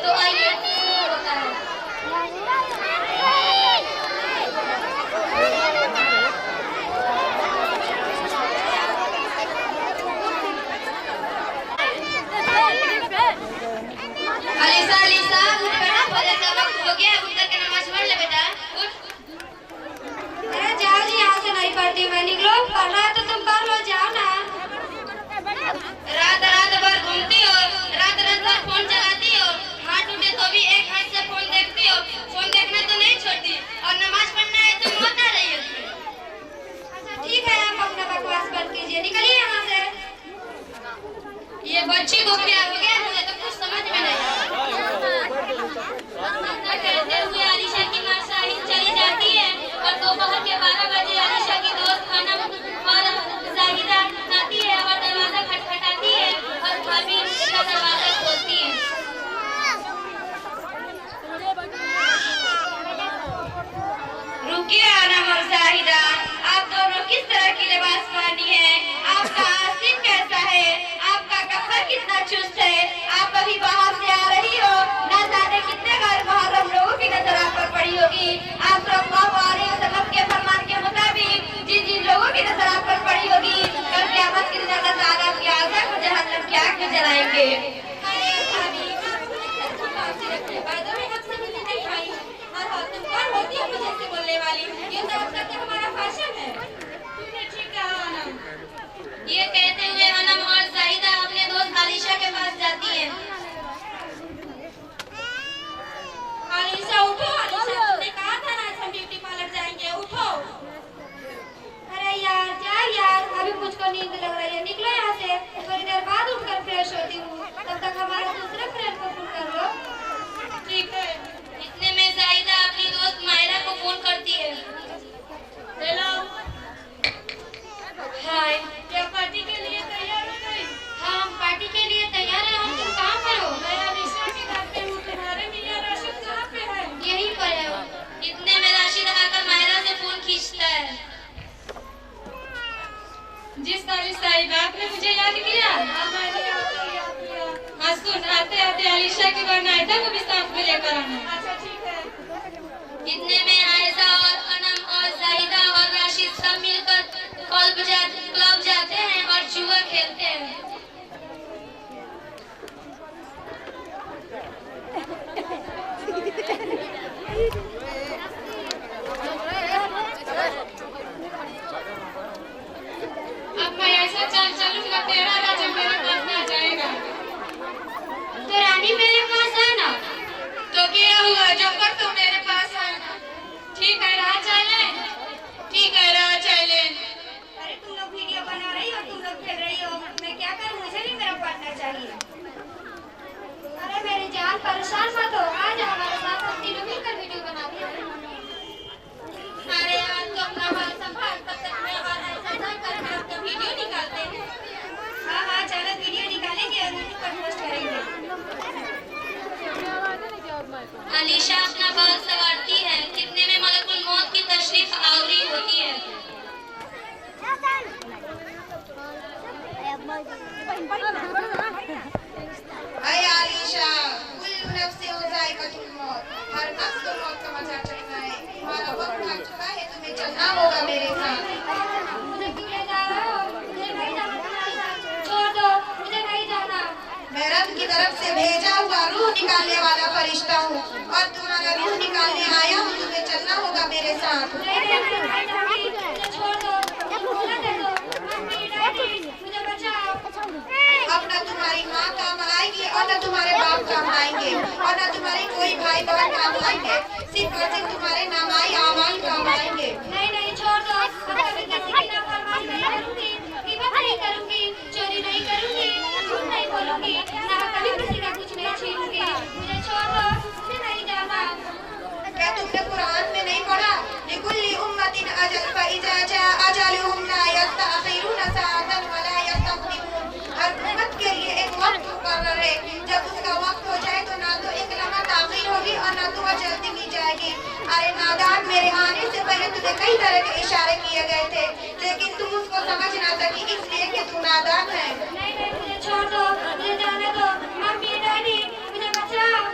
तो आइए शुरू होता है। अलीसा अलीसा उठ बेटा, फजर का वक्त हो गया, उठ करके नमाज पढ़ ले बेटा, उठ। अरे जाओ जी, यहाँ से नहीं पढ़ती मैं, निकलो, पढ़ना है तो तुम पढ़ लो, जाओ ना। रात रात भर घूमती हो, रात रात भर फोन चलाती हो, हाथ उठे तो भी एक हाथ से फोन देखती हो, फोन देखना तो नहीं छोड़ती, और नमाज पढ़ना है तो होता रही है। अच्छा ठीक है, आप अपना बकवास बंद कीजिए, निकलिए यहाँ से। ये बच्ची को क्या हो गया, मुझे तो कुछ समझ में नहीं कहते हुए आलिशा की माँ शाहिद चली जाती है और दोपहर के 12 बजे आलिशा की दोस्त खाना और शाहिदा आती है और दरवाजा खटखटाती है और भाभी का दरवाजा खोलती है। रुकिए अनम और शाहिदा, आप दोनों किस तरह की लिबास पहनी है, आपका आसिफ कैसा है, आपका कपड़ा कितना चुस्त है, आप अभी बाहर से आ रही हो, न जाने कितने गैर मुहर्रम लोगों की नजर आप पर पड़ी होगी। आप सल्लल्लाहु अलैहि वसल्लम के फरमान के मुताबिक जिन जिन लोगों की नजर आप पर पड़ी होगी, कल क़यामत के दिन अल्लाह ताला की आग को जहन्नम की आग में जलाएंगे। बोलने वाली ये तो अब तक हमारा फैशन है। तुमने ठीक कहा अनम। ये कहते हुए अनम और शाहिदा अपने दोस्त आलिशा के पास जाती है। आलिशा उठो, आलिशा तुमने कहा था ना हम ब्यूटी पार्लर जाएंगे, उठो। अरे यार क्या यार, अभी मुझको नींद लग रही है, निकलो यहाँ से, थोड़ी देर बाद उठकर फ्रेश होती हूँ, तब तक हमारे दूसरे फ्रेंड को फोन कर लो। ठीक है। इतने में शाहिदा अपनी दोस्त मायरा को फोन करती है। हेलो। हाय। क्या पार्टी के लिए तैयार हो गई? हाँ हम पार्टी के लिए तैयार हैं, हम तुम कहाँ पर हो? मैं आलिशा के घर पे हूँ, तुम्हारे मियाँ राशिद कहाँ पे है? यहीं पर है वो। इतने में राशिद आकर मायरा से फोन खींचता है। जी साहिब, आपने मुझे याद किया? हाँ मैंने आपको याद किया। हाँ सुन, आते आते आलिशा के घर नायदा को भी साथ में लेकर आना। अच्छा ठीक है। इतने में आयशा और अनम और शाहिदा और राशिद सब मिलकर क्लब जाते हैं और जुआ खेलते हैं। अब मैं ऐसा चाल चलूंगा, तेरा राजा मेरे पास आ जाएगा। तो रानी मेरे पास आना। तो क्या हुआ, जोकर तो मेरे पास आना। ठीक है राह चले, ठीक है राह चले। अरे तुम लोग वीडियो बना रही हो, तुम लोग खेल रही हो, मैं क्या करूं, मुझे भी मेरा पार्टनर चाहिए। अरे मेरी जान परेशान मत हो, आज हमारे साथ हम तीनों मिलकर वीडियो बनाते हैं। अरे यार तो अपना हाल संभाल, तब तक मैं और ऐसा करके आपका वीडियो निकालते हैं। हाँ हाँ चलो वीडियो निकालेंगे और यूट्यूब पर पोस्ट करेंगे। आलिशा अपना बाल संवारती है, कितने में मलकुल मौत की तशरीफ आवरी होती है। हाय आलिशा, कुल्लु नफ्सिन ज़ाइक़तुल मौत, हर नफ्स को मौत का मजा चखना है। तुम्हारा वक्त आ चुका है, तुम्हें चलना होगा मेरे साथ। मुझे क्यों ले जा रहे हो? मुझे नहीं जाना तुम्हारे साथ, छोड़ दो, मुझे नहीं जाना। मैं रब की तरफ से भेजा हुआ रूह निकालने वाला फरिश्ता हूँ और तुम्हारा रूह निकालने आया हूँ, तुम्हें चलना होगा मेरे साथ। मुझे छोड़ दो, मुझे दे दो, मम्मी डैडी मुझे बचाओ। अब न तुम्हारी माँ काम आएगी और न तुम्हारे बाप काम आएंगे और न तुम्हारे कोई भाई बहन काम आएंगे, सिर्फ और सिर्फ तुम्हारे नामाई आमाल काम आएंगे। नहीं नहीं छोड़ दो, अब कभी किसी की नाफरमानी नहीं करूंगी, गिबत नहीं करूंगी, चोरी नहीं करूंगी, झूठ नहीं बोलूंगी, ना कभी किसी का कुछ नहीं छीनूंगी। मुझे छोड़ दो, मुझे नहीं जाना। क्या तुमने कुरान में नहीं पढ़ा, लिकुल्ली उम्मतिन अजल फइज़ा जाअ अजलुहुम ला यस्तअखिरून सअतन व ला यस्तक़दिमून। हर उम्मत के लिए एक वक्त मुकर्रर है, जब उसका वक्त हो जाए तो ना तो एक लम्हा ताख़ीर होगी और ना तो वह जल्दी की जाएगी। अरे नादान, मेरे आने से पहले तुझे कई तरह के इशारे किए गए थे, लेकिन तुम उसको समझ ना सकी, इसलिए कि तू नादान है। नहीं नहीं मुझे छोड़ दो, मुझे जाने दो, मम्मी डैडी मुझे बचाओ।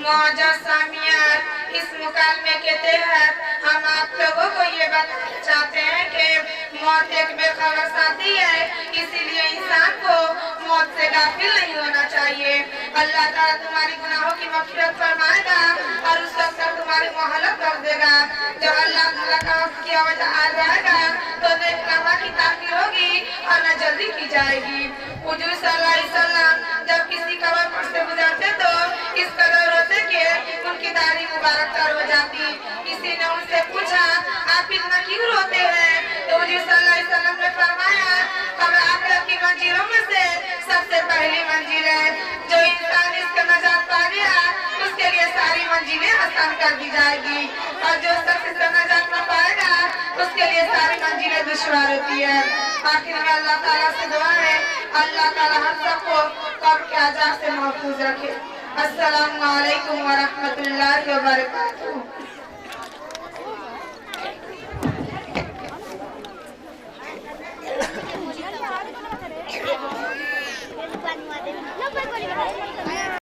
मौजा सामियान, इस मुकालमे के तहत हम आप लोगों को ये बताना चाहते हैं कि मौत एक बेखबर साथी है, इसीलिए इंसान को मौत से गाफिल नहीं होना चाहिए। अल्लाह ताला तुम्हारी गुनाहों की मग़फ़िरत फरमाएगा और उस वक्त तक तुम्हारी मोहलत कर देगा। जब अल्लाह ताला का वक्त की वजह आ जाएगा तो नेकनामा की ताख़ीर होगी और न जल्दी की जाएगी। हुजूर सल्लल्लाहु अलैहि वसल्लम जब किसी कब्र पर से गुजरते तो इस कदर रोते कि उनकी दाढ़ी मुबारक तर हो जाती। किसी ने उनसे पूछा, आप इतना क्यों रोते हैं? तो हुजूर सल्लल्लाहु अलैहि वसल्लम ने फरमाया, कब्र आखिरत की मंजिलों में से सबसे पहली मंजिल है। जो इंसान इसका नजात पा गया उसके लिए सारी मंजिलें आसान कर दी जाएगी और जो शख्स इसका नजात न पाएगा उसके लिए सारी मंजिलें दुश्वार होती है। आखिर में अल्लाह ताला से दुआ है, अल्लाह ताला हम सबको कब्र के अज़ाब से महफूज रखे। अस्सलामु अलैकुम व रहमतुल्लाहि व बरकातुहू।